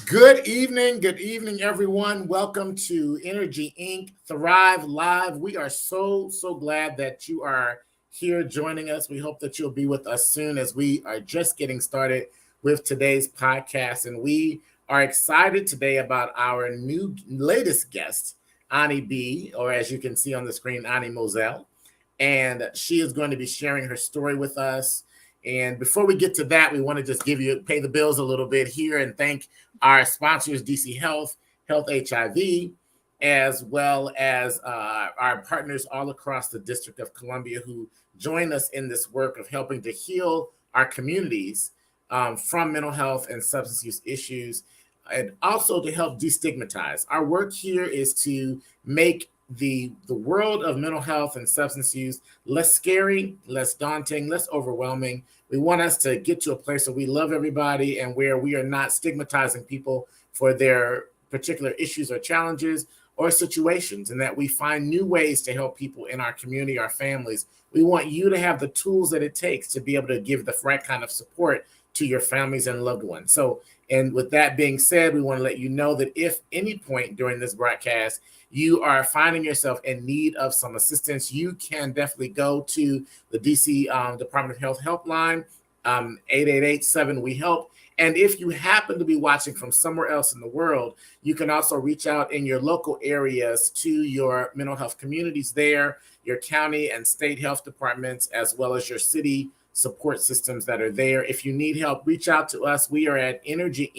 Good evening, everyone. Welcome to Energy Inc. Thrive Live. We are so glad that you are here joining us. We hope that you'll be with us soon as we are just getting started with today's podcast. And we are excited today about our latest guest, Ani B, or as you can see on the screen, Ani Moselle. And she is going to be sharing her story with us. And before we get to that, we want to just pay the bills a little bit here and thank our sponsors, DC Health, Health HIV, as well as our partners all across the District of Columbia who join us in this work of helping to heal our communities from mental health and substance use issues, and also to help destigmatize. Our work here is to make the world of mental health and substance use less scary, less daunting, less overwhelming. We want us to get to a place where we love everybody and where we are not stigmatizing people for their particular issues or challenges or situations, and that we find new ways to help people in our community, our families. We want you to have the tools that it takes to be able to give the right kind of support to your families and loved ones. So, and with that being said, we want to let you know that if any point during this broadcast you are finding yourself in need of some assistance, you can definitely go to the DC Department of Health helpline, 888-7-WE-HELP. And if you happen to be watching from somewhere else in the world, you can also reach out in your local areas to your mental health communities there, your county and state health departments, as well as your city support systems that are there. If you need help, reach out to us. We are at Energy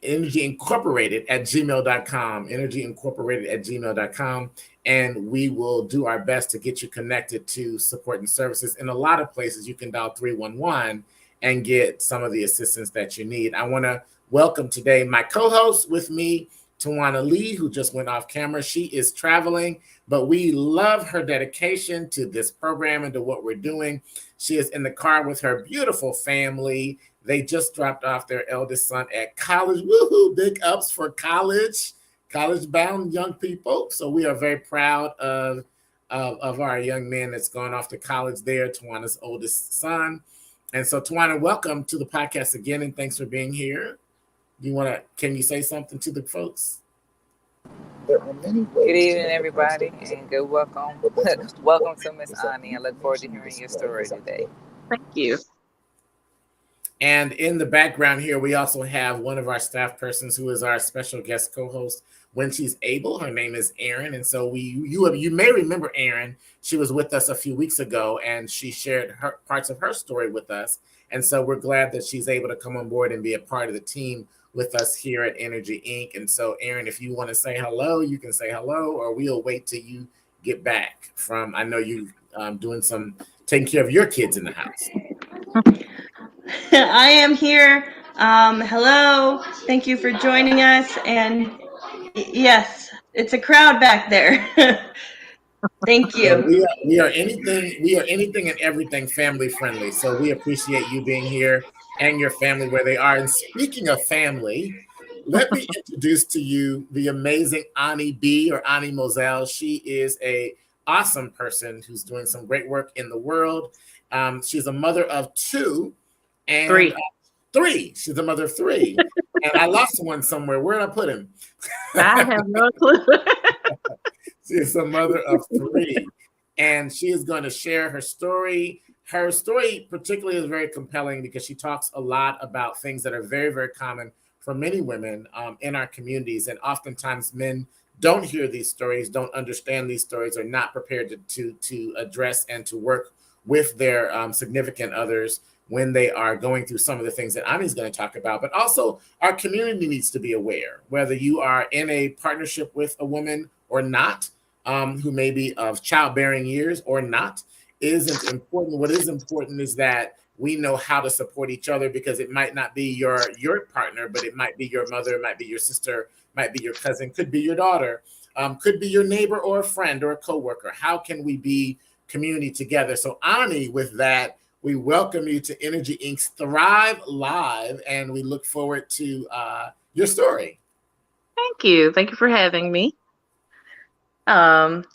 Incorporated at gmail.com, Energy Incorporated at gmail.com. And we will do our best to get you connected to support and services. In a lot of places, you can dial 311 and get some of the assistance that you need. I want to welcome today my co-host with me, Tawana Lee, who just went off camera. She is traveling, but we love her dedication to this program and to what we're doing. She is in the car with her beautiful family. They just dropped off their eldest son at college. Woohoo! Big ups for college-bound young people. So we are very proud of our young man that's gone off to college there, Tawana's oldest son. And so, Tawana, welcome to the podcast again, and thanks for being here. Can you say something to the folks? There are many ways. Good evening, everybody, and good welcome. Welcome to Miss Ani. I look forward to hearing your story today. Thank you. And in the background here, we also have one of our staff persons who is our special guest co-host when she's able. Her name is Erin. And so you may remember Erin. She was with us a few weeks ago, and she shared parts of her story with us. And so we're glad that she's able to come on board and be a part of the team with us here at Energy Inc. And so, Erin, if you want to say hello, you can say hello, or we'll wait till you get back from, I know you taking care of your kids in the house. I am here. Hello. Thank you for joining us. And yes, it's a crowd back there. Thank you. So we are anything and everything family friendly. So we appreciate you being here and your family where they are. And speaking of family, let me introduce to you the amazing Ani B, or Ani Moselle. She is a awesome person who's doing some great work in the world. She's a mother of two. And three. She's a mother of three. And I lost one somewhere. Where did I put him? I have no clue. She's a mother of three. And she is going to share her story. Her story particularly is very compelling because she talks a lot about things that are very, very common for many women in our communities. And oftentimes men don't hear these stories, don't understand these stories, are not prepared to address and to work with their significant others when they are going through some of the things that Ani's going to talk about. But also our community needs to be aware, whether you are in a partnership with a woman or not, who may be of childbearing years or not, isn't important. What is important is that we know how to support each other, because it might not be your partner, but it might be your mother, it might be your sister, might be your cousin, could be your daughter, could be your neighbor or a friend or a coworker. How can we be community together? So Ani, with that, we welcome you to Energy Inc.'s Thrive Live, and we look forward to your story. Thank you. Thank you for having me. Thank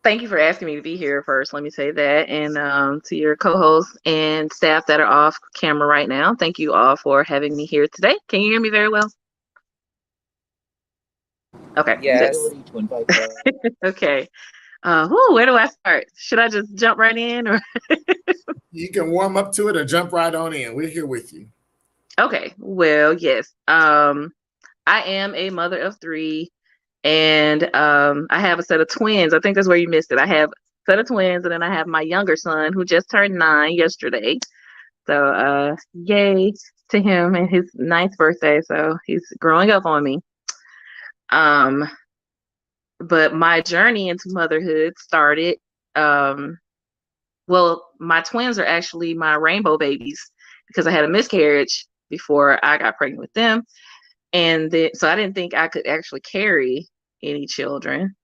Thank you for asking me to be here first. Let me say that. And to your co-hosts and staff that are off camera right now, thank you all for having me here today. Can you hear me very well? Okay. Yes. Okay. Where do I start? Should I just jump right in, or? You can warm up to it or jump right on in. We're here with you. Okay. Well, yes. I am a mother of 3, and I have a set of twins. I think that's where you missed it. I have a set of twins, and then I have my younger son who just turned 9 yesterday. So yay to him and his 9th birthday. So he's growing up on me. But my journey into motherhood started. Well, my twins are actually my rainbow babies because I had a miscarriage before I got pregnant with them. And so I didn't think I could actually carry any children.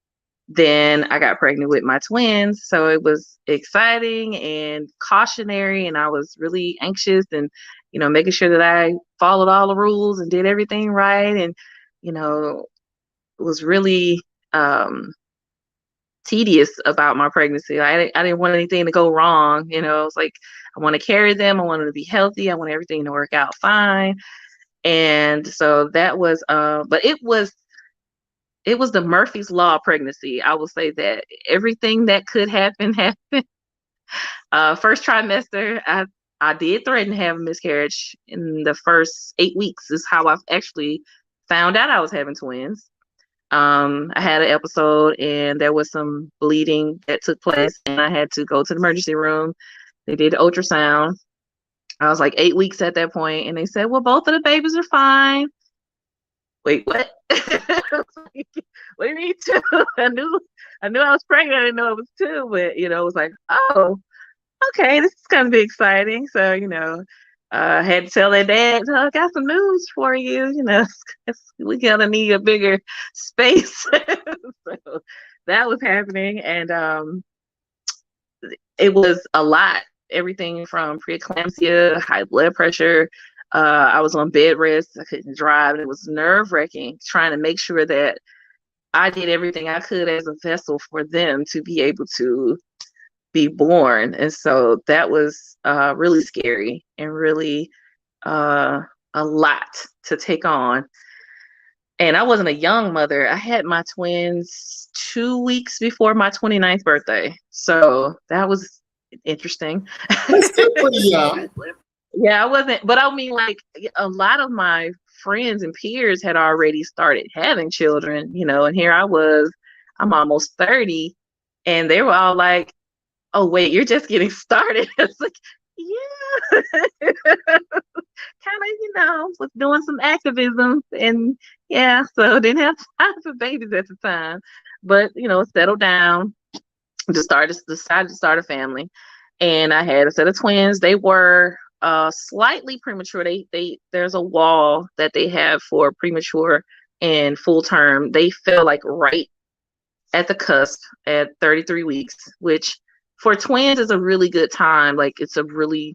Then I got pregnant with my twins. So it was exciting and cautionary. And I was really anxious and, making sure that I followed all the rules and did everything right. And, was really tedious about my pregnancy. I didn't want anything to go wrong. It was like, I want to carry them. I want them to be healthy. I want everything to work out fine. And so that was, but it was the Murphy's Law pregnancy. I will say that everything that could happen happened. First trimester, I did threaten to have a miscarriage in the first 8 weeks. Is how I actually found out I was having twins. I had an episode and there was some bleeding that took place, and I had to go to the emergency room. They did the ultrasound. I was like 8 weeks at that point, and they said, "Well, both of the babies are fine." Wait, what? What do you mean 2? I knew I was pregnant. I didn't know it was 2, but it was like, oh, okay, this is gonna be exciting. So I had to tell their dad, "Oh, I got some news for you. We gotta need a bigger space." So that was happening, and it was a lot. Everything from preeclampsia, high blood pressure. I was on bed rest. I couldn't drive. It was nerve-wracking trying to make sure that I did everything I could as a vessel for them to be able to be born. And so that was really scary and really a lot to take on. And I wasn't a young mother. I had my twins 2 weeks before my 29th birthday. So that was interesting. That's still pretty young. Yeah, I wasn't, but I mean, like, a lot of my friends and peers had already started having children, and here I was, I'm almost 30, and they were all like, "Oh, wait, you're just getting started." It's like, yeah, kind of, was doing some activism, and yeah, so didn't have time for babies at the time, but settled down, decided to start a family, and I had a set of twins. They were slightly premature. There's a wall that they have for premature and full term. They fell like right at the cusp at 33 weeks, which for twins is a really good time. Like, it's a really,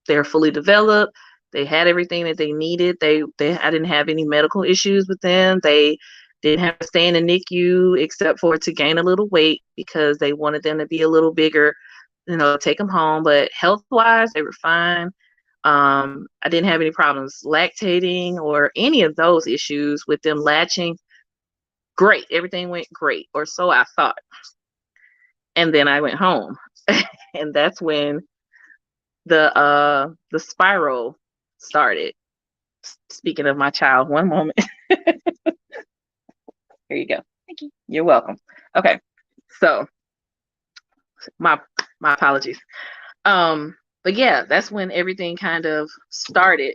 they're fully developed. They had everything that they needed. I didn't have any medical issues with them. They didn't have to stay in the NICU except for to gain a little weight because they wanted them to be a little bigger, take them home. But health-wise, they were fine. I didn't have any problems lactating or any of those issues with them latching. Great. Everything went great, or so I thought. And then I went home. And that's when the spiral started. Speaking of my child, one moment. Here you go. Thank you. You're welcome. Okay. So my apologies. But yeah, that's when everything kind of started.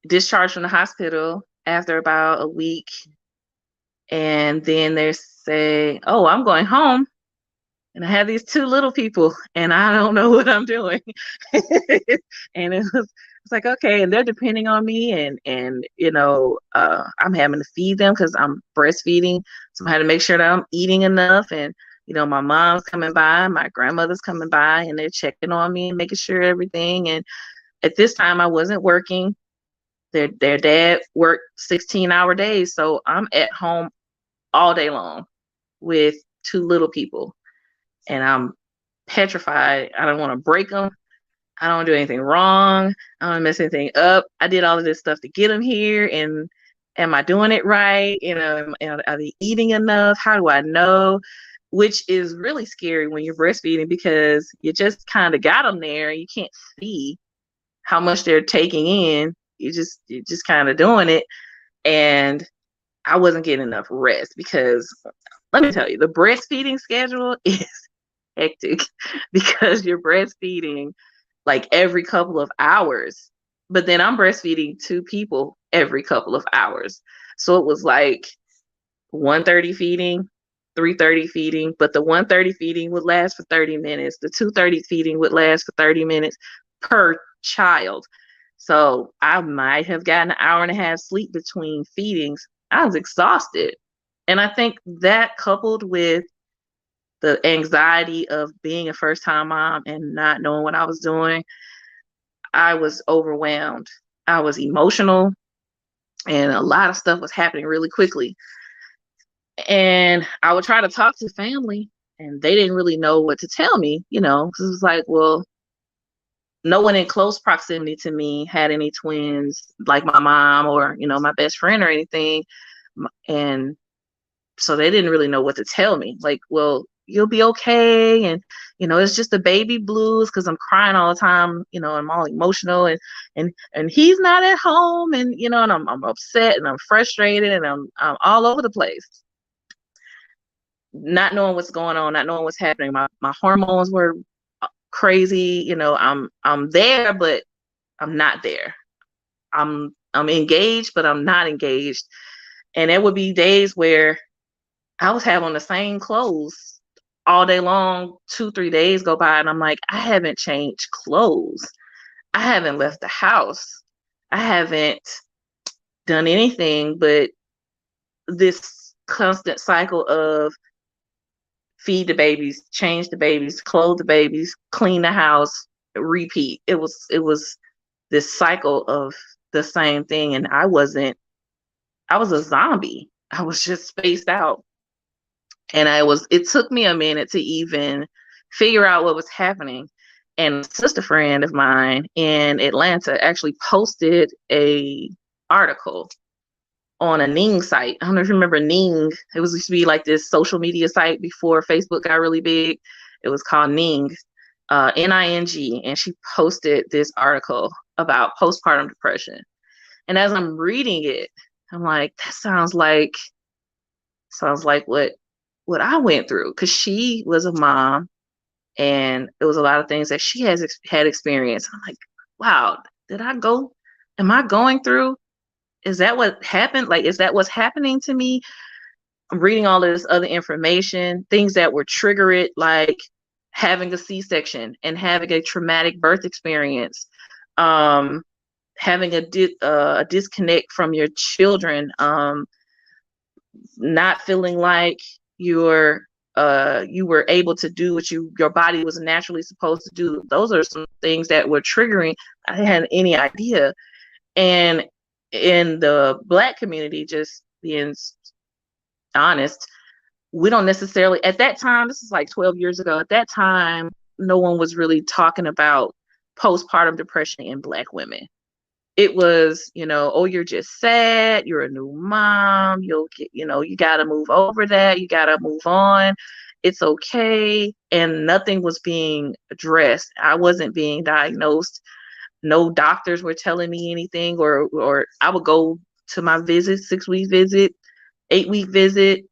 Discharged from the hospital after about a week. And then they say, "Oh, I'm going home. And I have these 2 little people, and I don't know what I'm doing." And it's like, okay, and they're depending on me, and I'm having to feed them because I'm breastfeeding, so I had to make sure that I'm eating enough. And my mom's coming by, my grandmother's coming by, and they're checking on me and making sure everything. And at this time, I wasn't working. Their dad worked 16-hour days, so I'm at home all day long. with two little people, and I'm petrified. I don't want to break them. I don't do anything wrong. I don't mess anything up. I did all of this stuff to get them here, and am I doing it right? Are they eating enough? How do I know? Which is really scary when you're breastfeeding, because you just kind of got them there. You can't see how much they're taking in. You're just kind of doing it. And I wasn't getting enough rest, because let me tell you, the breastfeeding schedule is hectic because you're breastfeeding like every couple of hours. But then I'm breastfeeding two people every couple of hours. So it was like 1:30 feeding, 3:30 feeding, but the 1:30 feeding would last for 30 minutes. The 2:30 feeding would last for 30 minutes per child. So I might have gotten an hour and a half sleep between feedings. I was exhausted. And I think that, coupled with the anxiety of being a first time mom and not knowing what I was doing, I was overwhelmed. I was emotional, and a lot of stuff was happening really quickly. And I would try to talk to family, and they didn't really know what to tell me, because it was like, well, no one in close proximity to me had any twins, like my mom or, my best friend or anything. And so they didn't really know what to tell me. Like, well, you'll be okay. And, it's just the baby blues, because I'm crying all the time, I'm all emotional, and he's not at home. And, and I'm upset, and I'm frustrated, and I'm all over the place. Not knowing what's going on, not knowing what's happening. My hormones were crazy. I'm there, but I'm not there. I'm engaged, but I'm not engaged. And there would be days where I was having the same clothes all day long. 2-3 days go by, and I'm like, I haven't changed clothes. I haven't left the house. I haven't done anything but this constant cycle of feed the babies, change the babies, clothe the babies, clean the house, repeat. It was this cycle of the same thing. And I was a zombie. I was just spaced out. And it took me a minute to even figure out what was happening. And a sister friend of mine in Atlanta actually posted a article on a Ning site. I don't know if you remember Ning. It used to be like this social media site before Facebook got really big. It was called Ning, Ning. And she posted this article about postpartum depression. And as I'm reading it, I'm like, that sounds like what I went through, because she was a mom, and it was a lot of things that she had experienced. I'm like, wow, am I going through? Is that what happened? Like, is that what's happening to me? I'm reading all this other information, things that were triggered, like having a C-section and having a traumatic birth experience, having a disconnect from your children, not feeling like you were able to do what your body was naturally supposed to do. Those are some things that were triggering. I hadn't any idea. And in the Black community, just being honest, we don't necessarily, at that time, this is like 12 years ago, at that time, no one was really talking about postpartum depression in Black women. It was, oh, you're just sad, you're a new mom, you'll get, you got to move over that, you got to move on, it's okay. And nothing was being addressed. I wasn't being diagnosed. No doctors were telling me anything, or I would go to my visit, 6-week visit, 8-week visit,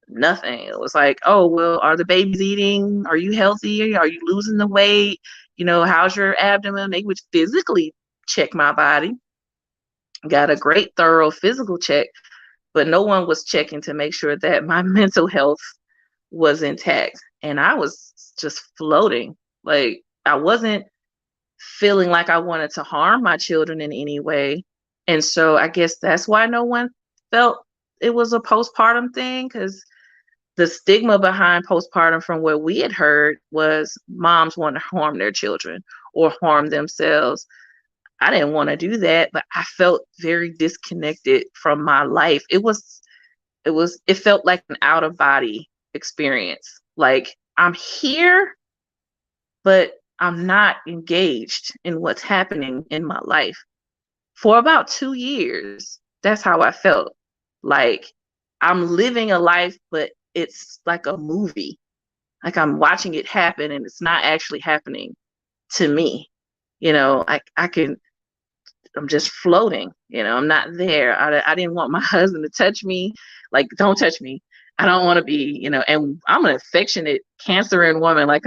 nothing. It was like, oh, well, are the babies eating? Are you healthy? Are you losing the weight? How's your abdomen? They would physically check my body, got a great thorough physical check, but no one was checking to make sure that my mental health was intact. And I was just floating. Like, I wasn't feeling like I wanted to harm my children in any way. And so I guess that's why no one felt it was a postpartum thing, because the stigma behind postpartum, from what we had heard, was moms want to harm their children or harm themselves. I didn't want to do that, but I felt very disconnected from my life. It felt like an out of body experience. Like, I'm here, but I'm not engaged in what's happening in my life. For about 2 years, that's how I felt. Like, I'm living a life, but it's like a movie. Like, I'm watching it happen and it's not actually happening to me. I'm just floating, I'm not there. I didn't want my husband to touch me. Like, don't touch me. I don't want to be, and I'm an affectionate cancerian woman. Like,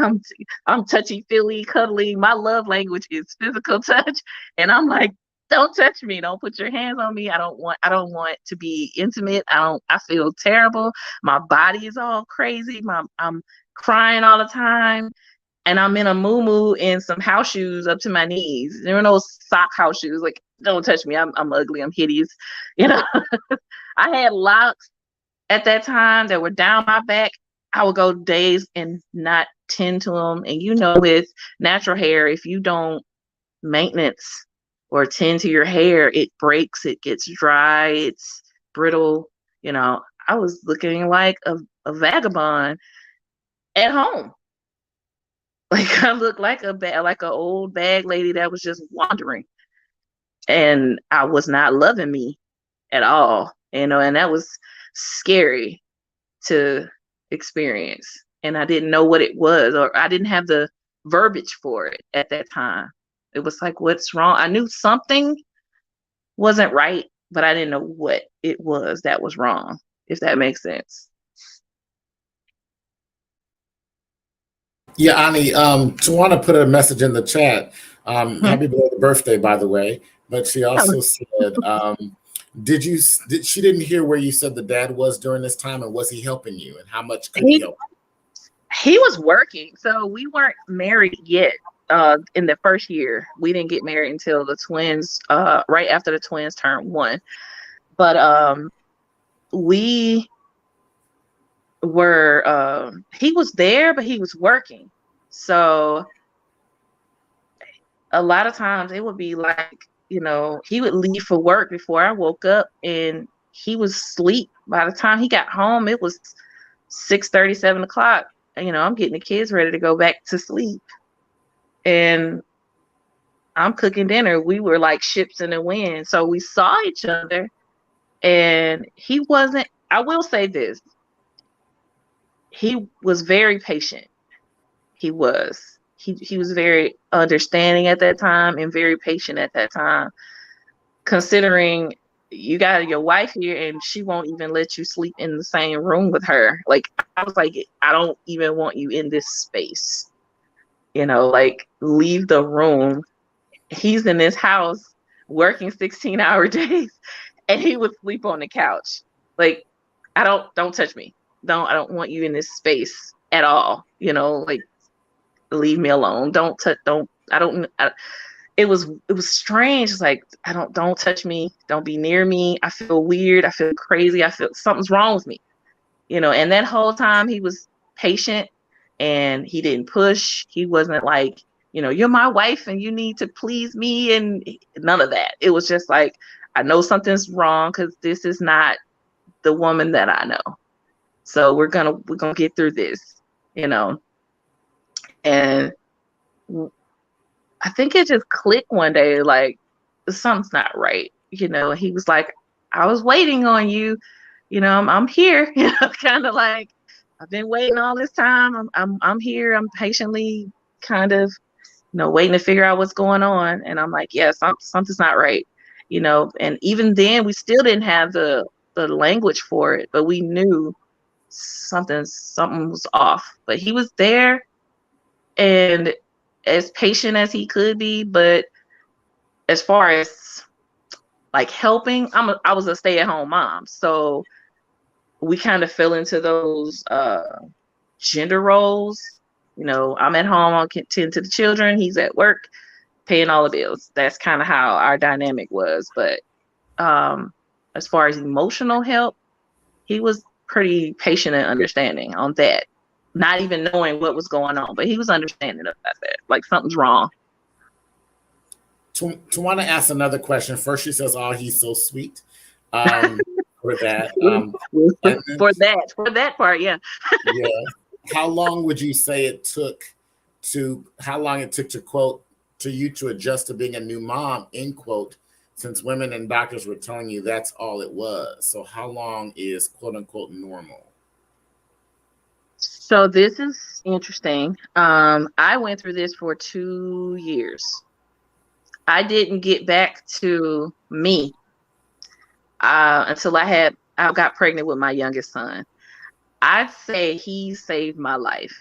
I'm touchy feely, cuddly. My love language is physical touch. And I'm like, don't touch me. Don't put your hands on me. I don't want to be intimate. I feel terrible. My body is all crazy. I'm crying all the time. And I'm in a moo and some house shoes up to my knees. There were no sock house shoes. Like, don't touch me. I'm ugly. I'm hideous. I had locks at that time that were down my back. I would go days and not tend to them. And with natural hair, if you don't maintenance or tend to your hair, it breaks, it gets dry, it's brittle. I was looking like a vagabond at home. Like, I looked like an old bag lady that was just wandering, and I was not loving me at all, and that was scary to experience. And I didn't know what it was, or I didn't have the verbiage for it at that time. It was like, what's wrong? I knew something wasn't right, but I didn't know what it was that was wrong, if that makes sense. Yeah, Ani, Tawana put a message in the chat. Happy belated birthday, by the way. But she also said, she didn't hear where you said the dad was during this time, and was he helping you, and how much could he help? He was working, so we weren't married yet. In the first year, we didn't get married until the twins, right after the twins turned 1. But we were, he was there, but he was working. So a lot of times it would be like, he would leave for work before I woke up, and he was asleep. By the time he got home, it was 6:30, 7 o'clock. I'm getting the kids ready to go back to sleep, and I'm cooking dinner. We were like ships in the wind. So we saw each other, and he wasn't, I will say this, he was very patient. He was. He was very understanding at that time and very patient at that time, considering you got your wife here and she won't even let you sleep in the same room with her. Like, I was like, I don't even want you in this space. Like, leave the room. He's in this house working 16-hour days, and he would sleep on the couch. Like, don't touch me. I don't want you in this space at all. Like, leave me alone. It was strange. It's like, don't touch me. Don't be near me. I feel weird. I feel crazy. I feel something's wrong with me. And that whole time he was patient, and he didn't push. He wasn't like, you're my wife and you need to please me, and none of that. It was just like, I know something's wrong because this is not the woman that I know. So we're gonna get through this, and I think it just clicked one day, like, something's not right. He was like, I was waiting on you. I'm here. Kind of like, I've been waiting all this time. I'm here. I'm patiently kind of, waiting to figure out what's going on. And I'm like, yeah, something's not right. And even then we still didn't have the language for it, but we knew something was off. But he was there, and as patient as he could be. But as far as like helping, I was a stay-at-home mom, so we kind of fell into those gender roles. I'm at home, I'll tend to the children, he's at work paying all the bills. That's kind of how our dynamic was. But as far as emotional help, he was pretty patient and understanding on that, not even knowing what was going on, but he was understanding about that, like something's wrong. Tawana ask another question. First, she says, "Oh, he's so sweet." for that. And then, For that part, yeah. yeah. How long would you say it took to quote to you to adjust to being a new mom, end quote, since women and doctors were telling you that's all it was? So how long is quote unquote normal? So this is interesting. I went through this for 2 years. I didn't get back to me until I got pregnant with my youngest son. I'd say he saved my life.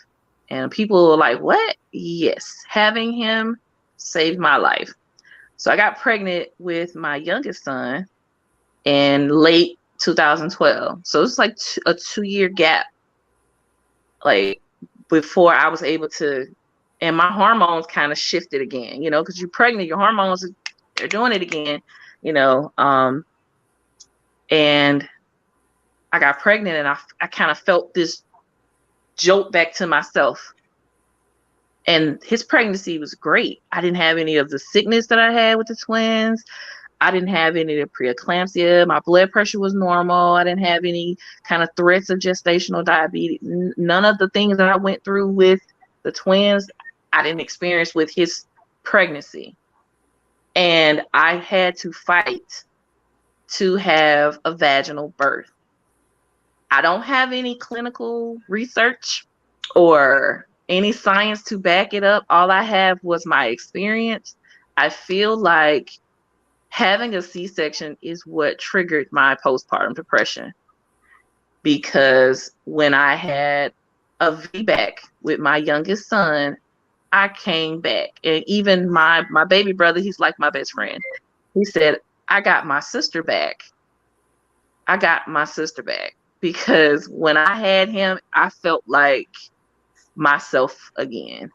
And people are like, what? Yes, having him saved my life. So I got pregnant with my youngest son in late 2012. So it's like a 2-year gap, like before I was able to, and my hormones kind of shifted again, because you're pregnant, your hormones, they're doing it again, and I got pregnant and I kind of felt this jolt back to myself. And his pregnancy was great. I didn't have any of the sickness that I had with the twins. I didn't have any of the preeclampsia. My blood pressure was normal. I didn't have any kind of threats of gestational diabetes. None of the things that I went through with the twins, I didn't experience with his pregnancy. And I had to fight to have a vaginal birth. I don't have any clinical research or any science to back it up. All I have was my experience. I feel like having a C-section is what triggered my postpartum depression, because when I had a VBAC with my youngest son, I came back. And even my baby brother, he's like my best friend. He said, I got my sister back. Because when I had him, I felt like myself again.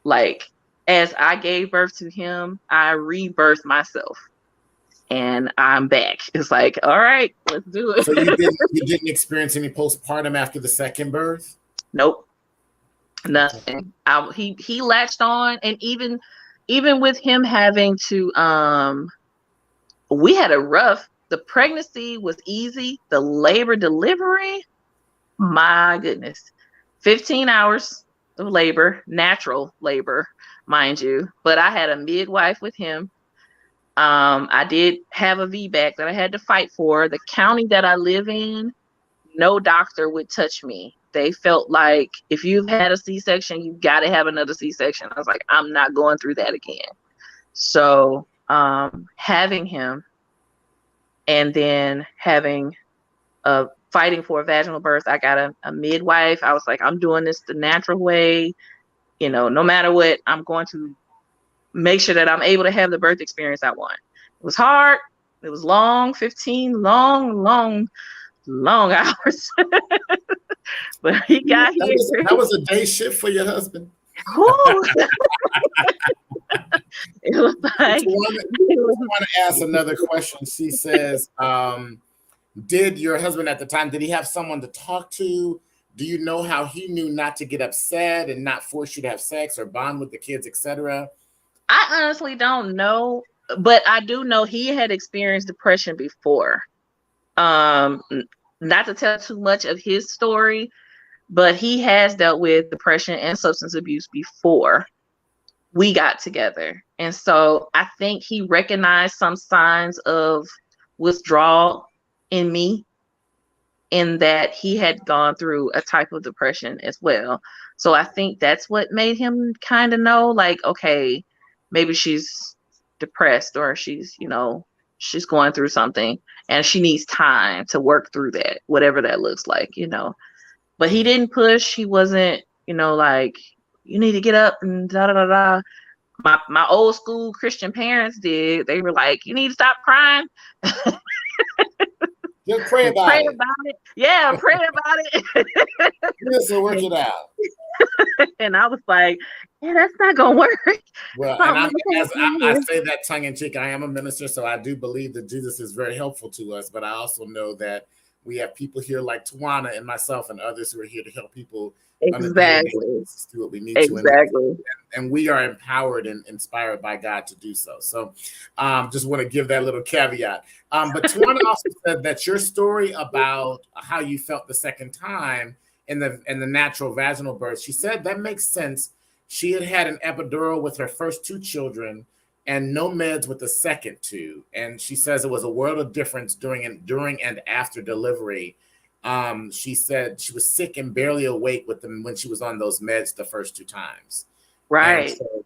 Like, as I gave birth to him, I rebirthed myself. And I'm back. It's like, all right, let's do it. So you didn't experience any postpartum after the second birth? Nope, nothing. He latched on, and even with him having to, we had a rough. The pregnancy was easy. The labor delivery, my goodness, 15 hours of labor, natural labor, mind you. But I had a midwife with him. I did have a VBAC that I had to fight for. The county that I live in, no doctor would touch me. They felt like if you've had a C-section, you've got to have another C-section. I was like, I'm not going through that again. So having him and then fighting for a vaginal birth, I got a midwife. I was like, I'm doing this the natural way. No matter what, I'm going to make sure that I'm able to have the birth experience I want. It was hard. It was long, 15 long hours. But he got here. That was a day shift for your husband. It was like, I want to ask another question. She says, did your husband at the time, did he have someone to talk to? Do you know how he knew not to get upset and not force you to have sex or bond with the kids, etc.? I honestly don't know, but I do know he had experienced depression before. Not to tell too much of his story, but he has dealt with depression and substance abuse before we got together. And so I think he recognized some signs of withdrawal in me, in that he had gone through a type of depression as well. So I think that's what made him kind of know, like, okay, maybe she's depressed, or she's going through something and she needs time to work through that, whatever that looks like, But he didn't push. He wasn't, like, you need to get up and da da da da. My old school Christian parents did. They were like, you need to stop crying. Just pray about it. Yeah, pray about it. Yes, work it out. And I was like, yeah, that's not gonna work. Well, and I say that tongue in cheek. I am a minister, so I do believe that Jesus is very helpful to us. But I also know that We have people here like Tawana and myself and others who are here to help people on a daily Exactly. basis do what we need to. Exactly. And we are empowered and inspired by God to do so. So just want to give that little caveat. But Tawana also said that your story about how you felt the second time in the natural vaginal birth, she said that makes sense. She had had an epidural with her first two children and no meds with the second two. And she says it was a world of difference during and after delivery. She said she was sick and barely awake with them when she was on those meds the first two times. And Right. so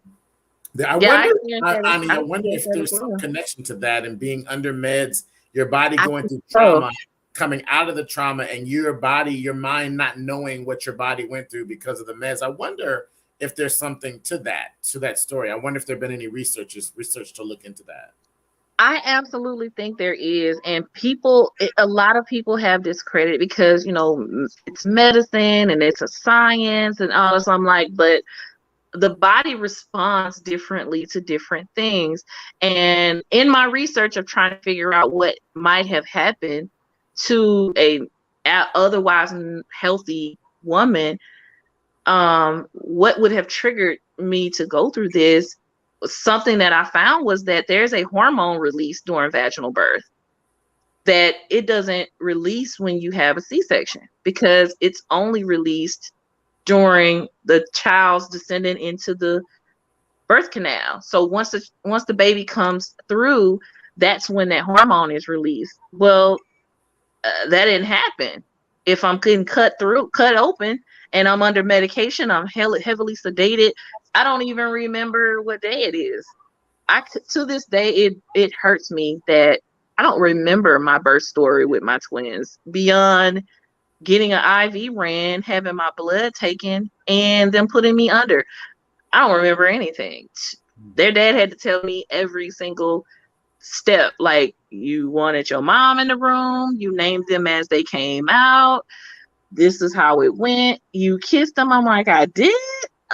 I Yeah, wonder if there's some connection to that and being under meds, your body going through so. trauma, coming out of the trauma, and your mind not knowing what your body went through because of the meds. I wonder if there's something to that story. I wonder if there have been any research to look into that. I absolutely think there is. And a lot of people have discredited because, it's medicine and it's a science and all this. I'm like, but the body responds differently to different things. And in my research of trying to figure out what might have happened to a otherwise healthy woman, what would have triggered me to go through this, something that I found was that there's a hormone release during vaginal birth that it doesn't release when you have a C-section, because it's only released during the child's descending into the birth canal. So once the baby comes through, that's when that hormone is released. Well, that didn't happen. If I'm getting cut open and I'm under medication, I'm heavily sedated, I don't even remember what day it is. To this day, it hurts me that I don't remember my birth story with my twins beyond getting an IV ran, having my blood taken, and them putting me under. I don't remember anything. Their dad had to tell me every single step, like, you wanted your mom in the room, you named them as they came out, this is how it went, you kissed them. I'm like, I did?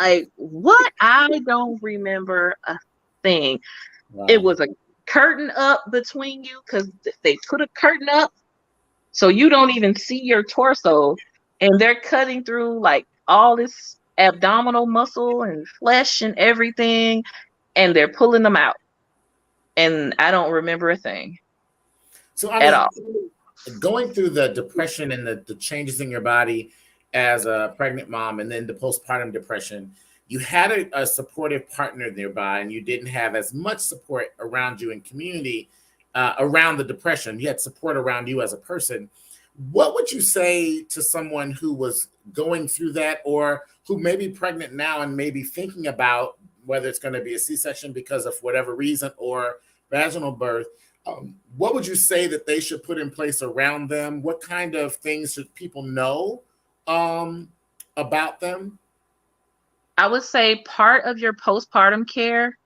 Like, what? I don't remember a thing. Wow. It was a curtain up between you, because they put a curtain up so you don't even see your torso, and they're cutting through like all this abdominal muscle and flesh and everything, and they're pulling them out. And I don't remember a thing. So at all. Going through the depression and the changes in your body as a pregnant mom, and then the postpartum depression, you had a supportive partner nearby, and you didn't have as much support around you in community around the depression. You had support around you as a person. What would you say to someone who was going through that, or who may be pregnant now and may be thinking about whether it's going to be a C-section because of whatever reason, or vaginal birth? What would you say that they should put in place around them? What kind of things should people know about them? I would say part of your postpartum care,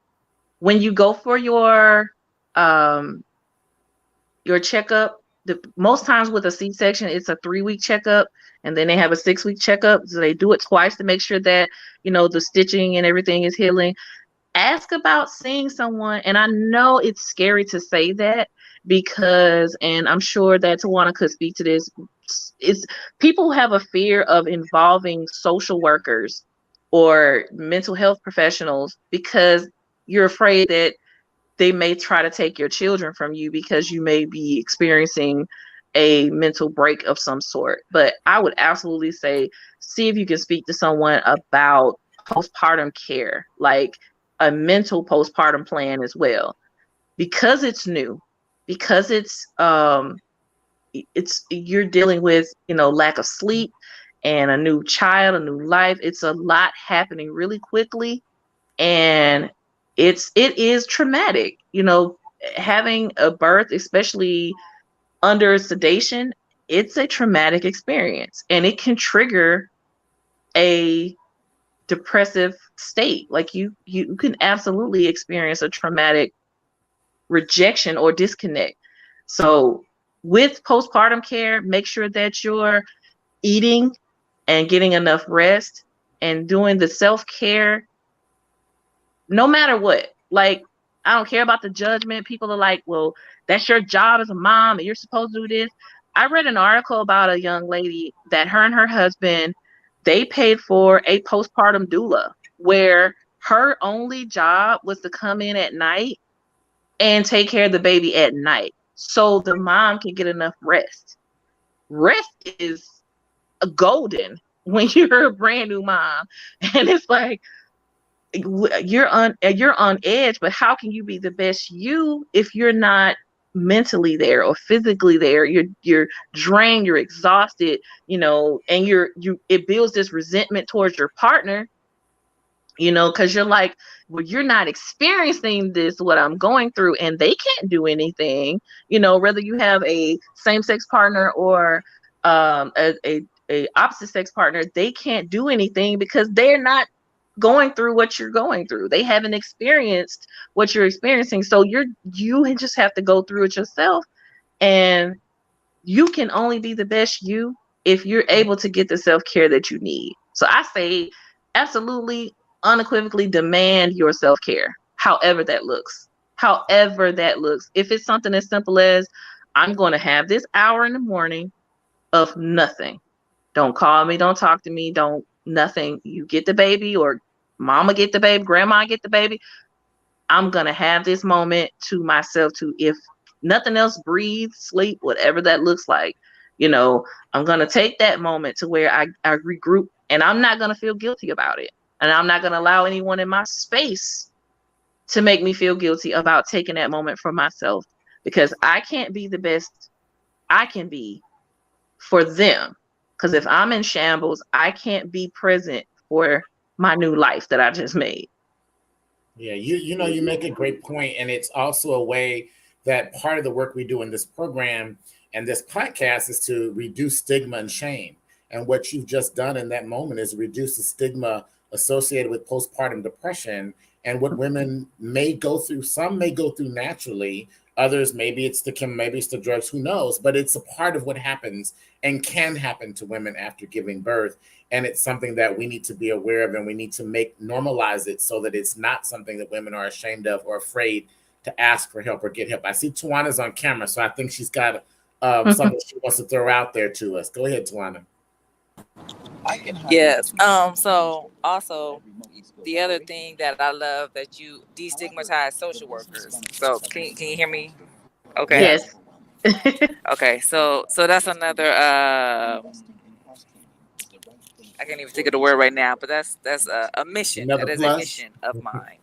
when you go for your checkup, most times with a C-section, it's a 3-week checkup, and then they have a 6-week checkup. So they do it twice to make sure that, the stitching and everything is healing. Ask about seeing someone. And I know it's scary to say that, because, and I'm sure that Tawana could speak to this, people have a fear of involving social workers or mental health professionals, because you're afraid that they may try to take your children from you because you may be experiencing a mental break of some sort. But I would absolutely say, see if you can speak to someone about postpartum care, like a mental postpartum plan as well, because it's new, because it's you're dealing with, lack of sleep and a new child, a new life. It's a lot happening really quickly, and it is traumatic, having a birth, especially under sedation. It's a traumatic experience, and it can trigger a depressive state. Like you can absolutely experience a traumatic rejection or disconnect. So with postpartum care, make sure that you're eating and getting enough rest and doing the self-care, no matter what. Like, I don't care about the judgment. People are like, well, that's your job as a mom and you're supposed to do this. I read an article about a young lady that her and her husband, they paid for a postpartum doula where her only job was to come in at night and take care of the baby at night so the mom can get enough rest. Rest is golden when you're a brand new mom. And it's like, you're on edge, but how can you be the best you if you're not mentally there or physically there? You're drained, you're exhausted, and it builds this resentment towards your partner, because you're like, well, you're not experiencing this, what I'm going through, and they can't do anything, whether you have a same-sex partner or a opposite sex partner, they can't do anything because they're not going through what you're going through. They haven't experienced what you're experiencing. So you just have to go through it yourself. And you can only be the best you if you're able to get the self-care that you need. So I say absolutely, unequivocally demand your self-care, however that looks. However that looks. If it's something as simple as, I'm going to have this hour in the morning of nothing. Don't call me, don't talk to me, don't nothing. You get the baby, or mama get the baby, grandma get the baby. I'm going to have this moment to myself to, if nothing else, breathe, sleep, whatever that looks like. I'm going to take that moment to where I regroup, and I'm not going to feel guilty about it. And I'm not going to allow anyone in my space to make me feel guilty about taking that moment for myself, because I can't be the best I can be for them. Because if I'm in shambles, I can't be present for my new life that I just made. Yeah, you make a great point, and it's also a way that part of the work we do in this program and this podcast is to reduce stigma and shame. And what you've just done in that moment is reduce the stigma associated with postpartum depression and what women may go through. Some may go through naturally, others maybe it's the drugs, who knows, but it's a part of what happens and can happen to women after giving birth. And it's something that we need to be aware of, and we need to normalize it so that it's not something that women are ashamed of or afraid to ask for help or get help. I see Tawana's on camera, so I think she's got something she wants to throw out there to us. Go ahead, Tawana. Yes. So also, the other thing that I love that you destigmatize social workers. So can you hear me? Okay. Yes. Okay. So that's another. I can't even think of the word right now, but that's a mission. Another that is plus. a mission of mine.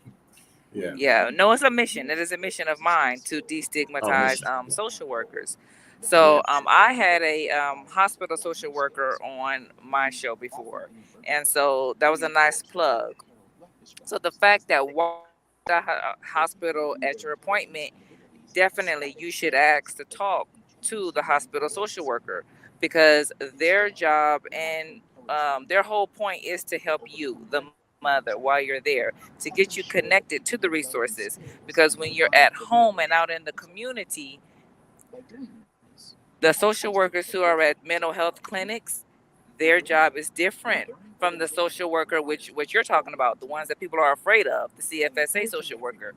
Yeah. Yeah. No, it's a mission. It is a mission of mine to destigmatize social workers. So I had a hospital social worker on my show before, and so that was a nice plug. So the fact that the hospital at your appointment, definitely you should ask to talk to the hospital social worker, because their job and their whole point is to help you, the mother, while you're there, to get you connected to the resources. Because when you're at home and out in the community, the social workers who are at mental health clinics, their job is different from the social worker, which what you're talking about, the ones that people are afraid of, the CFSA social worker.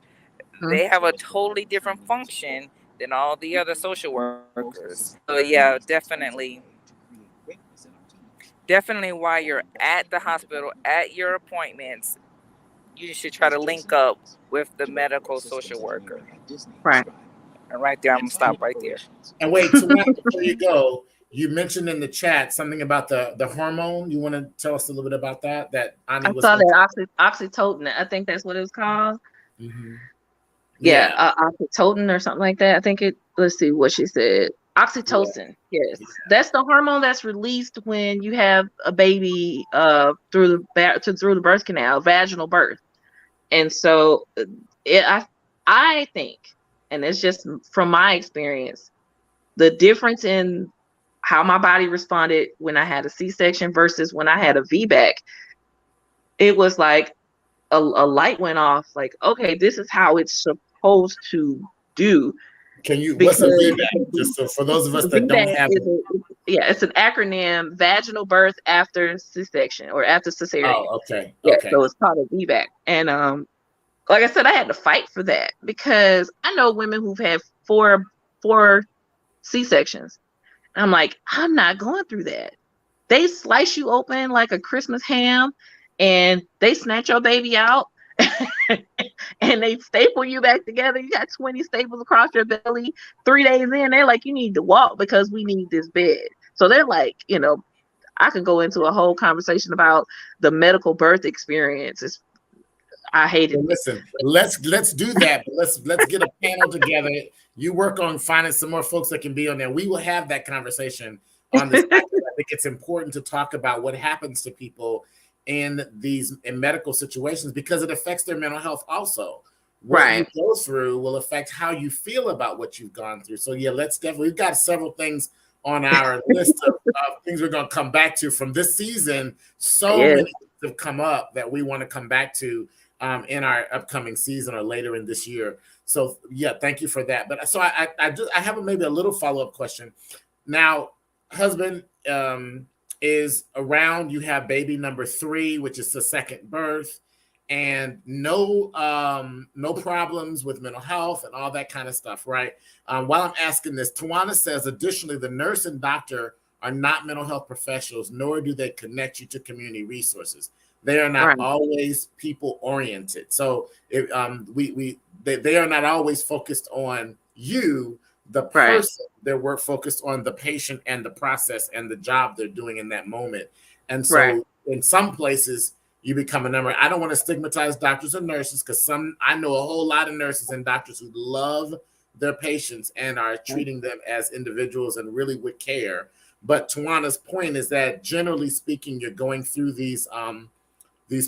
They have a totally different function than all the other social workers. So yeah, definitely while you're at the hospital, at your appointments, you should try to link up with the medical social worker. Right. And right there, I'm gonna stop right there. And wait, Tawana, before you go, you mentioned in the chat something about the hormone. You want to tell us a little bit about that? I saw that oxytocin. I think that's what it was called. Mm-hmm. Yeah, oxytocin or something like that. I think let's see what she said. Oxytocin. Yes. That's the hormone that's released when you have a baby through the birth canal, vaginal birth. And so I think, and it's just from my experience, the difference in how my body responded when I had a C-section versus when I had a VBAC, it was like a light went off, like, okay, this is how it's supposed to do. What's a VBAC? Just so for those of us that don't have it. It's an acronym: vaginal birth after C-section or after cesarean. Oh, okay. Yeah, so it's called a VBAC. And like I said, I had to fight for that because I know women who've had four C-sections. I'm like, I'm not going through that. They slice you open like a Christmas ham and they snatch your baby out and they staple you back together. You got 20 staples across your belly. 3 days in, they're like, you need to walk because we need this bed. So they're like, I could go into a whole conversation about the medical birth experience. I hated it. Listen, let's do that. But let's get a panel together. You work on finding some more folks that can be on there. We will have that conversation on this. I think it's important to talk about what happens to people in medical situations because it affects their mental health also. What you go through will affect how you feel about what you've gone through. So yeah, we've got several things on our list of things we're going to come back to from this season. So many things have come up that we want to come back to in our upcoming season or later in this year. So yeah, thank you for that. But so I have maybe a little follow-up question. Now, husband is around, you have baby number 3, which is the second birth, and no problems with mental health and all that kind of stuff, right? While I'm asking this, Tawana says, additionally, the nurse and doctor are not mental health professionals, nor do they connect you to community resources. They are not always people oriented. So they are not always focused on you, the person. They're focused on the patient and the process and the job they're doing in that moment. And so in some places you become a number. I don't want to stigmatize doctors and nurses because I know a whole lot of nurses and doctors who love their patients and are treating them as individuals and really with care. But Tawana's point is that generally speaking, you're going through these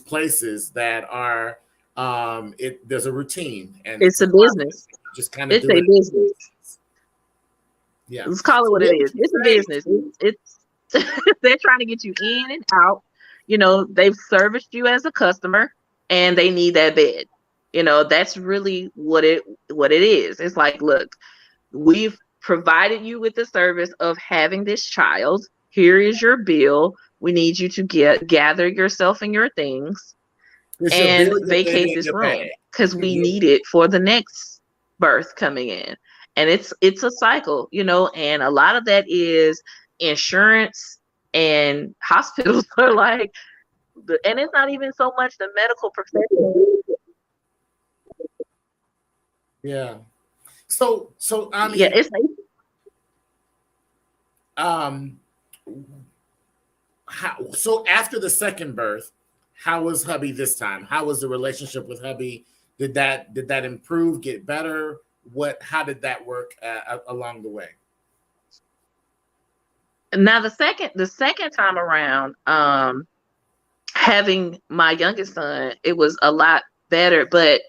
places that are there's a routine and it's a business. Just kind of it's a business. Yeah, let's call it what it is. It's a business. It's they're trying to get you in and out. They've serviced you as a customer and they need that bed. That's really what it is. It's like, look, we've provided you with the service of having this child. Here is your bill. We need you to gather yourself and your things and vacate this room because we need it for the next birth coming in. And it's a cycle, and a lot of that is insurance and hospitals are like, and it's not even so much the medical profession. Yeah. So I mean, yeah, it's so after the second birth, how was hubby this time? How was the relationship with hubby? Did that improve, get better? How did that work along the way? Now the second time around, having my youngest son, it was a lot better, but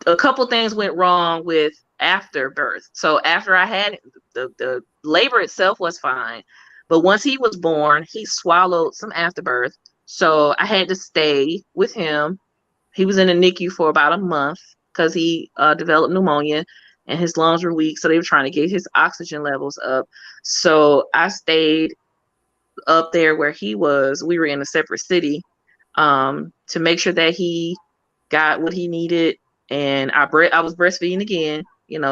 a couple things went wrong with after birth. So after I had the labor itself was fine, but once he was born, he swallowed some afterbirth. So I had to stay with him. He was in the NICU for about a month because he developed pneumonia and his lungs were weak. So they were trying to get his oxygen levels up. So I stayed up there where he was. We were in a separate city to make sure that he got what he needed. And I was breastfeeding again,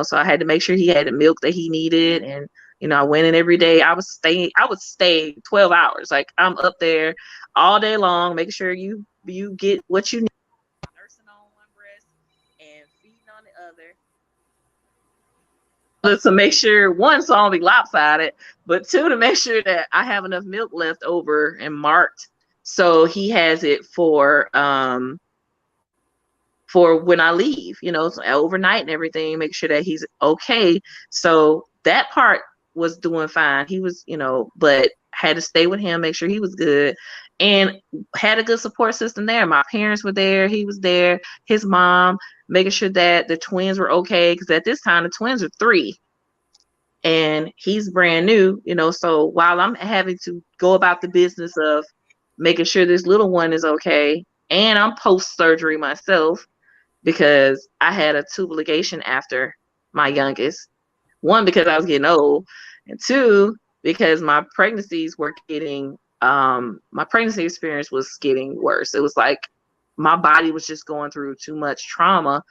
so I had to make sure he had the milk that he needed. And, I went in every day. I would stay 12 hours. Like I'm up there all day long, making sure you get what you need. Nursing on one breast and feeding on the other. To make sure, one, so I don't be lopsided, but two, to make sure that I have enough milk left over and marked. So he has it for when I leave, so overnight and everything, make sure that he's okay. So that part was doing fine. He was, but had to stay with him, make sure he was good, and had a good support system there. My parents were there. He was there. His mom, making sure that the twins were okay. Because at this time, the twins are 3 and he's brand new, so while I'm having to go about the business of making sure this little one is okay, and I'm post-surgery myself, because I had a tube ligation after my youngest. 1, because I was getting old, and 2, because my pregnancies were getting, my pregnancy experience was getting worse. It was like my body was just going through too much trauma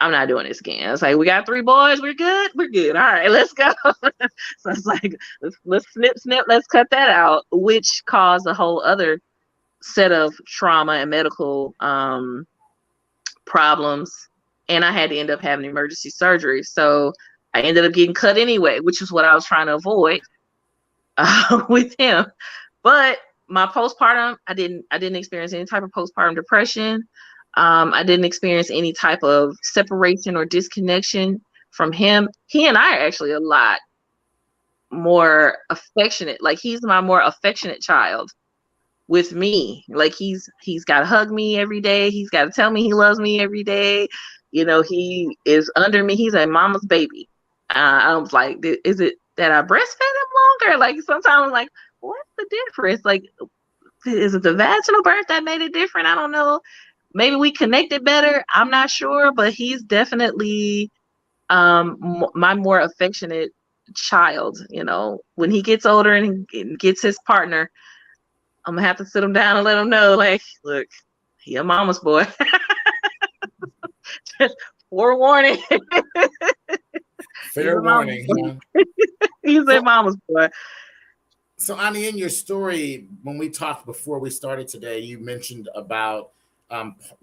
I'm not doing this again. It's like, we got 3 boys, we're good. All right, let's go. So it's like, let's snip, let's cut that out, which caused a whole other set of trauma and medical problems. And I had to end up having emergency surgery. So I ended up getting cut anyway, which is what I was trying to avoid with him. But my postpartum, I didn't experience any type of postpartum depression. I didn't experience any type of separation or disconnection from him. He and I are actually a lot more affectionate. Like, he's my more affectionate child with me. Like, he's got to hug me every day. He's got to tell me he loves me every day. You know, he is under me. He's a mama's baby. I was like, is it that I breastfed him longer? Like, sometimes I'm like, what's the difference? Like, is it the vaginal birth that made it different? I don't know. Maybe we connected better. I'm not sure, but he's definitely my more affectionate child. You know, when he gets older and he gets his partner, I'm gonna have to sit him down and let him know, like, look, he a mama's boy. Just forewarning. Fair warning, huh? He's a mama's boy. So, Ani, in your story, when we talked before we started today, you mentioned about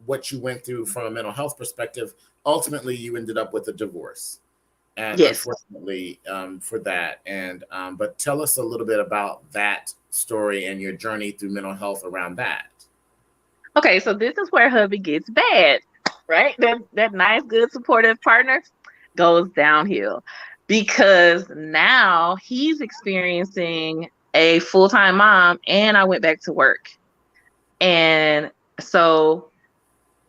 what you went through from a mental health perspective. Ultimately, you ended up with a divorce, and yes, unfortunately for that. And but tell us a little bit about that story and your journey through mental health around that. Okay, so this is where hubby gets bad, right? That nice, good, supportive partner goes downhill because now he's experiencing a full-time mom, and I went back to work. And so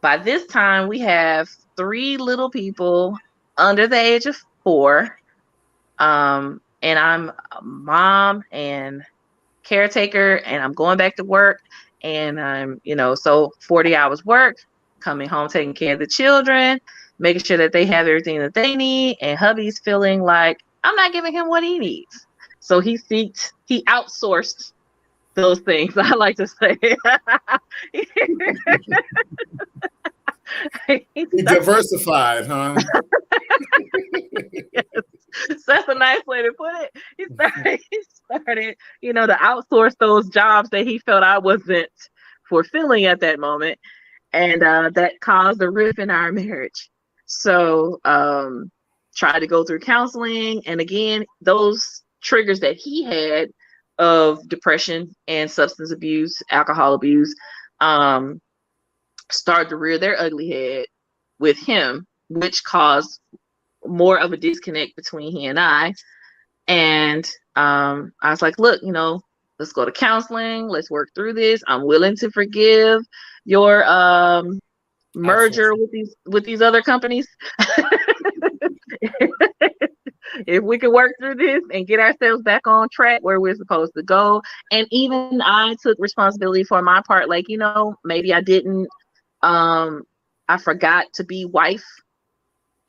by this time, we have 3 little people under the age of 4. And I'm a mom and caretaker, and I'm going back to work. And I'm, so 40 hours work, coming home, taking care of the children, making sure that they have everything that they need. And hubby's feeling like I'm not giving him what he needs. So he outsourced those things, I like to say. He diversified, huh? Yes. So that's a nice way to put it. He started, to outsource those jobs that he felt I wasn't fulfilling at that moment. And that caused a rift in our marriage. So tried to go through counseling. And again, those triggers that he had of depression and substance abuse, alcohol abuse, started to rear their ugly head with him, which caused more of a disconnect between he and I. And I was like, look, let's go to counseling. Let's work through this. I'm willing to forgive your merger with these other companies. If we can work through this and get ourselves back on track where we're supposed to go. And even I took responsibility for my part. Like, maybe I didn't, I forgot to be wife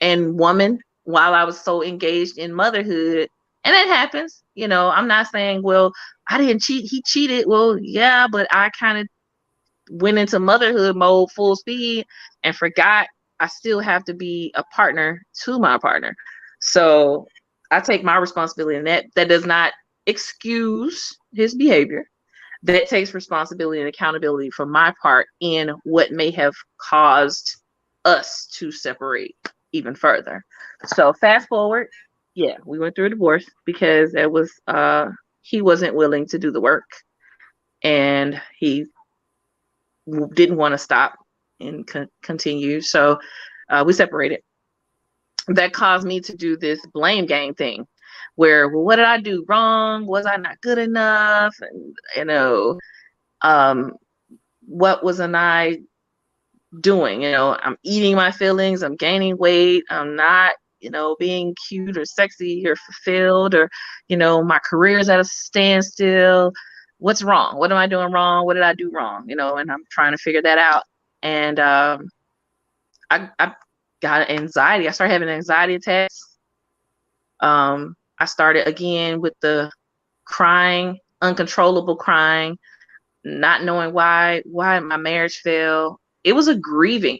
and woman while I was so engaged in motherhood. And it happens, I'm not saying, well, I didn't cheat, he cheated. Well, yeah, but I kind of went into motherhood mode full speed and forgot I still have to be a partner to my partner. So I take my responsibility, and that does not excuse his behavior. That takes responsibility and accountability for my part in what may have caused us to separate even further. So fast forward, we went through a divorce because it was he wasn't willing to do the work, and he didn't want to stop and continue. So we separated. That caused me to do this blame game thing where, well, what did I do wrong? Was I not good enough? And, what wasn't I doing? I'm eating my feelings. I'm gaining weight. I'm not, being cute or sexy or fulfilled, or, my career's at a standstill. What's wrong? What am I doing wrong? What did I do wrong? And I'm trying to figure that out. And I got anxiety. I started having anxiety attacks. I started again with the crying, uncontrollable crying, not knowing why my marriage failed. It was a grieving.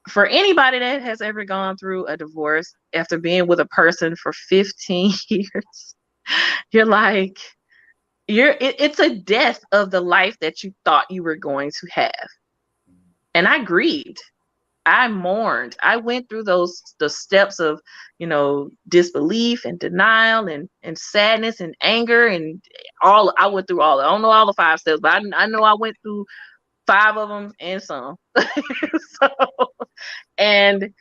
for anybody that has ever gone through a divorce after being with a person for 15 years, you're like, it's a death of the life that you thought you were going to have. And I grieved. I mourned. I went through the steps of, disbelief and denial and sadness and anger and I went through all. I don't know all the 5 steps, but I know I went through 5 of them and some. So, and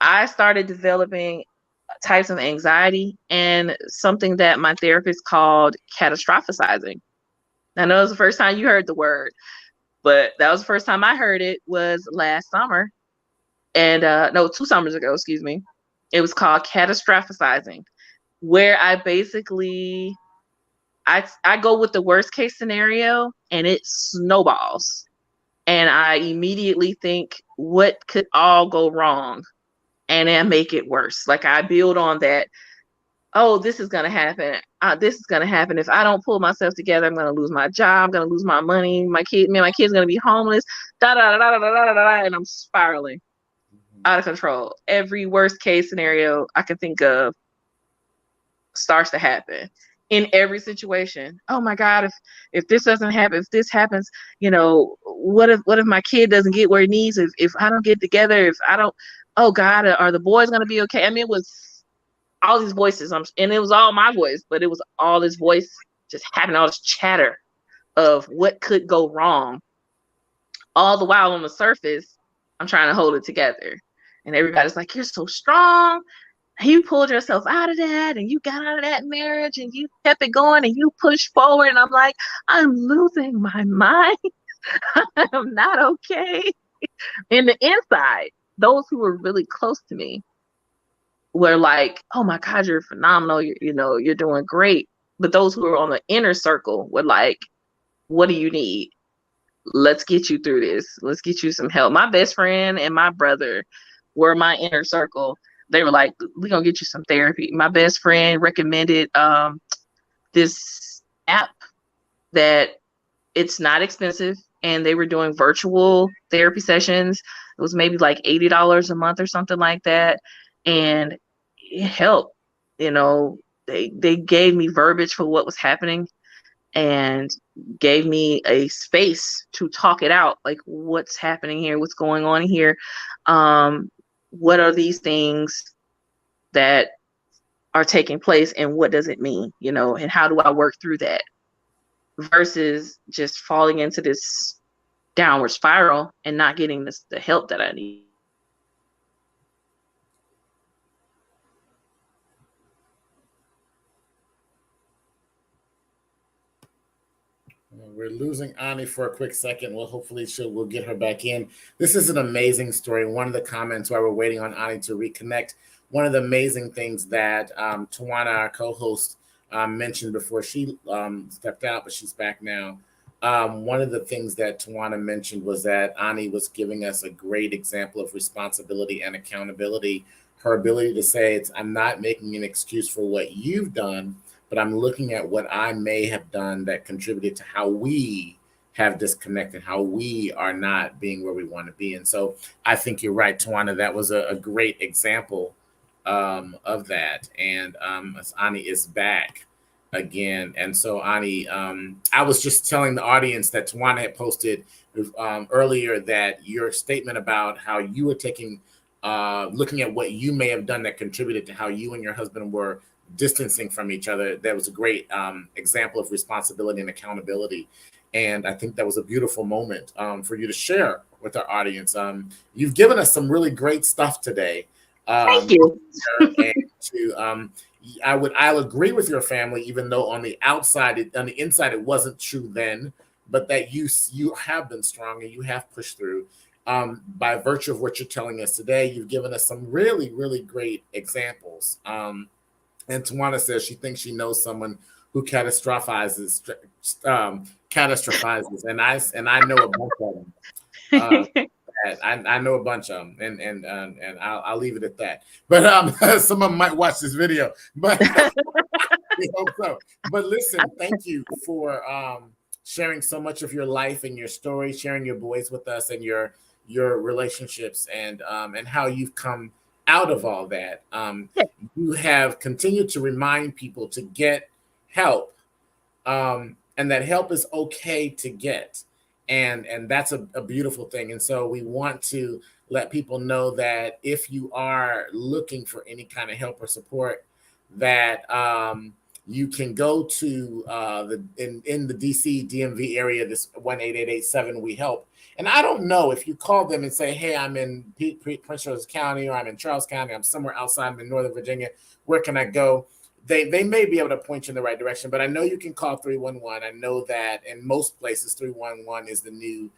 I started developing types of anxiety and something that my therapist called catastrophizing. I know it was the first time you heard the word, but that was the first time I heard it was last summer. And no, 2 summers ago, excuse me. It was called catastrophizing, where I basically I go with the worst case scenario and it snowballs. And I immediately think, what could all go wrong? And then make it worse. Like I build on that. Oh, this is going to happen. This is going to happen. If I don't pull myself together, I'm going to lose my job. I'm going to lose my money. My kid's going to be homeless. Da, da, da, da, da, da, da, da, and I'm spiraling out of control. Every worst case scenario I can think of starts to happen in every situation. Oh my God, if this doesn't happen, if this happens, what if my kid doesn't get where he needs? If I don't get together, if I don't, oh God, are the boys going to be okay? I mean, it was all these voices, and it was all my voice, but it was all this voice just having all this chatter of what could go wrong. All the while on the surface, I'm trying to hold it together. And everybody's like, you're so strong. You pulled yourself out of that and you got out of that marriage and you kept it going and you pushed forward. And I'm like, I'm losing my mind. I'm not okay. In the inside, those who were really close to me were like, oh my God, you're phenomenal. You're doing great. But those who were on the inner circle were like, what do you need? Let's get you through this. Let's get you some help. My best friend and my brother were my inner circle. They were like, we're going to get you some therapy. My best friend recommended this app that it's not expensive. And they were doing virtual therapy sessions. It was maybe like $80 a month or something like that. And it helped. They gave me verbiage for what was happening and gave me a space to talk it out. Like, what's happening here? What's going on here? What are these things that are taking place and what does it mean? And how do I work through that? Versus just falling into this downward spiral and not getting the help that I need. We're losing Ani for a quick second. Well, hopefully we'll get her back in. This is an amazing story. One of the comments while we're waiting on Ani to reconnect, one of the amazing things that Tawana, our co-host, mentioned before she stepped out, but she's back now. One of the things that Tawana mentioned was that Ani was giving us a great example of responsibility and accountability. Her ability to say, I'm not making an excuse for what you've done, but I'm looking at what I may have done that contributed to how we have disconnected, how we are not being where we want to be. And so I think you're right, Tawana, that was a great example of that. And Ani is back again. And so Ani, I was just telling the audience that Tawana had posted earlier that your statement about how you were looking at what you may have done that contributed to how you and your husband were distancing from each other, that was a great example of responsibility and accountability. And I think that was a beautiful moment for you to share with our audience. You've given us some really great stuff today. Thank you. And I'll agree with your family, even though on the inside it wasn't true then, but that you have been strong and you have pushed through. By virtue of what you're telling us today, you've given us some really, really great examples. And Tawana says she thinks she knows someone who catastrophizes, and I know a bunch of them. I know a bunch of them, and I'll leave it at that. But some of them might watch this video, but we hope so. But listen, thank you for sharing so much of your life and your story, sharing your voice with us, and your your relationships and how you've come out of all that. You have continued to remind people to get help, and that help is okay to get, and that's a beautiful thing. And so we want to let people know that if you are looking for any kind of help or support, that you can go to in the DC DMV area, this 1-888-7 We Help. And I don't know if you call them and say, hey, I'm in Prince George's County, or I'm in Charles County, I'm somewhere outside, I'm in Northern Virginia, where can I go? They may be able to point you in the right direction, but I know you can call 311. I know that in most places, 311 is the new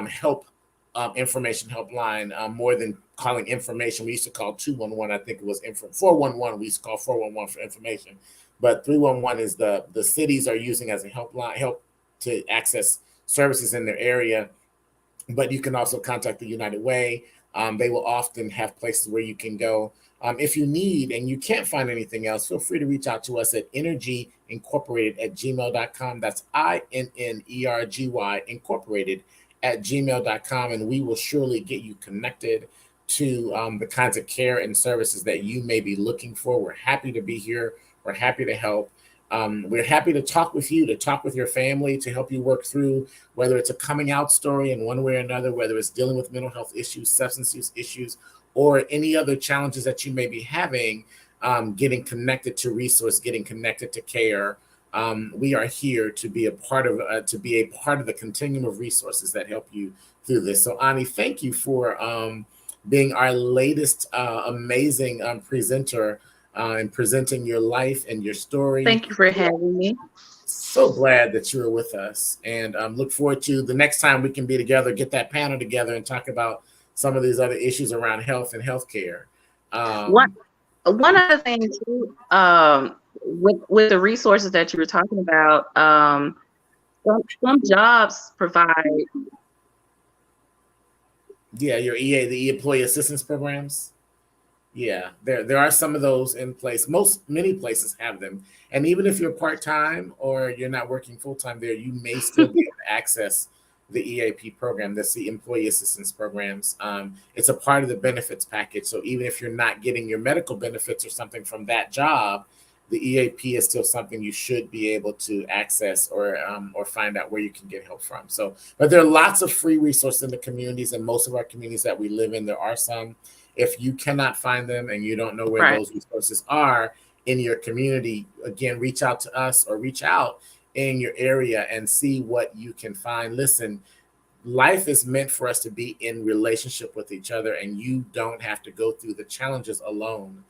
help information helpline, more than calling information. We used to call 211. I think it was 411. We used to call 411 for information. But 311 is the cities are using as a helpline, help to access services in their area. But you can also contact the United Way. They will often have places where you can go. If you need and you can't find anything else, feel free to reach out to us at energyincorporated@gmail.com. That's INNERGY incorporated@gmail.com. And we will surely get you connected to the kinds of care and services that you may be looking for. We're happy to be here. We're happy to help. We're happy to talk with you, to talk with your family, to help you work through whether it's a coming out story in one way or another, whether it's dealing with mental health issues, substance use issues, or any other challenges that you may be having, getting connected to resource, getting connected to care. We are here to be a part of the continuum of resources that help you through this. So Ani, thank you for being our latest amazing presenter and presenting your life and your story. Thank you for having me. So glad that you were with us, and look forward to the next time we can be together, get that panel together and talk about some of these other issues around health and healthcare. One other thing too, with the resources that you were talking about, some jobs provide. Yeah, your EA, the employee assistance programs. Yeah, there are some of those in place. Many places have them. And even if you're part-time or you're not working full-time there, you may still be able to access the EAP program. That's the employee assistance programs. It's a part of the benefits package. So even if you're not getting your medical benefits or something from that job, the EAP is still something you should be able to access or find out where you can get help from. So, but there are lots of free resources in the communities, and most of our communities that we live in, there are some. If you cannot find them and you don't know where those resources are in your community, again, reach out to us or reach out in your area and see what you can find. Listen, life is meant for us to be in relationship with each other, and you don't have to go through the challenges alone.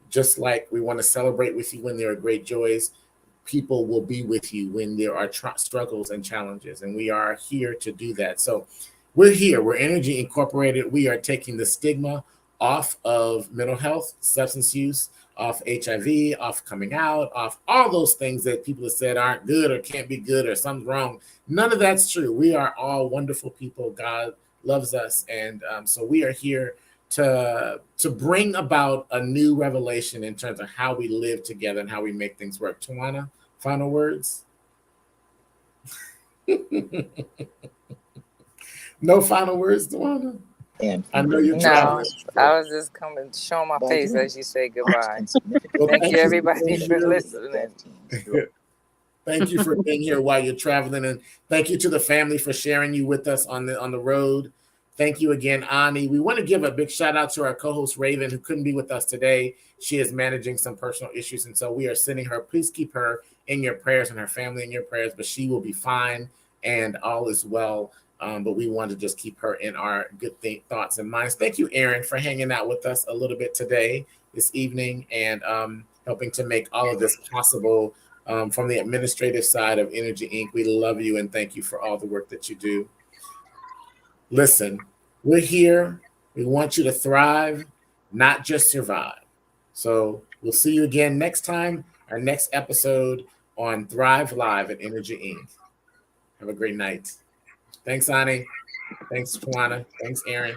Just like we want to celebrate with you when there are great joys, people will be with you when there are struggles and challenges, and we are here to do that. So we're here. We're Innergy Incorporated. We are taking the stigma off of mental health, substance use, off HIV, off coming out, off all those things that people have said aren't good or can't be good or something's wrong. None of that's true. We are all wonderful people. God loves us. And so we are here to bring about a new revelation in terms of how we live together and how we make things work. Tawana, final words? No final words, Tawana? I know you're traveling. I was just coming, showing my face as you say goodbye. Well, thank you, everybody, for listening. Thank you for being here while you're traveling, and thank you to the family for sharing you with us on the road. Thank you again, Ani. We want to give a big shout out to our co-host Raven, who couldn't be with us today. She is managing some personal issues, and so we are sending her. Please keep her in your prayers and her family in your prayers, but she will be fine and all is well. But we want to just keep her in our good thoughts and minds. Thank you, Aaron, for hanging out with us a little bit today, this evening, and helping to make all of this possible from the administrative side of Innergy Inc. We love you and thank you for all the work that you do. Listen, we're here. We want you to thrive, not just survive. So we'll see you again next time, our next episode on Thrive Live at Innergy Inc. Have a great night. Thanks, Ani. Thanks, Tawana. Thanks, Aaron.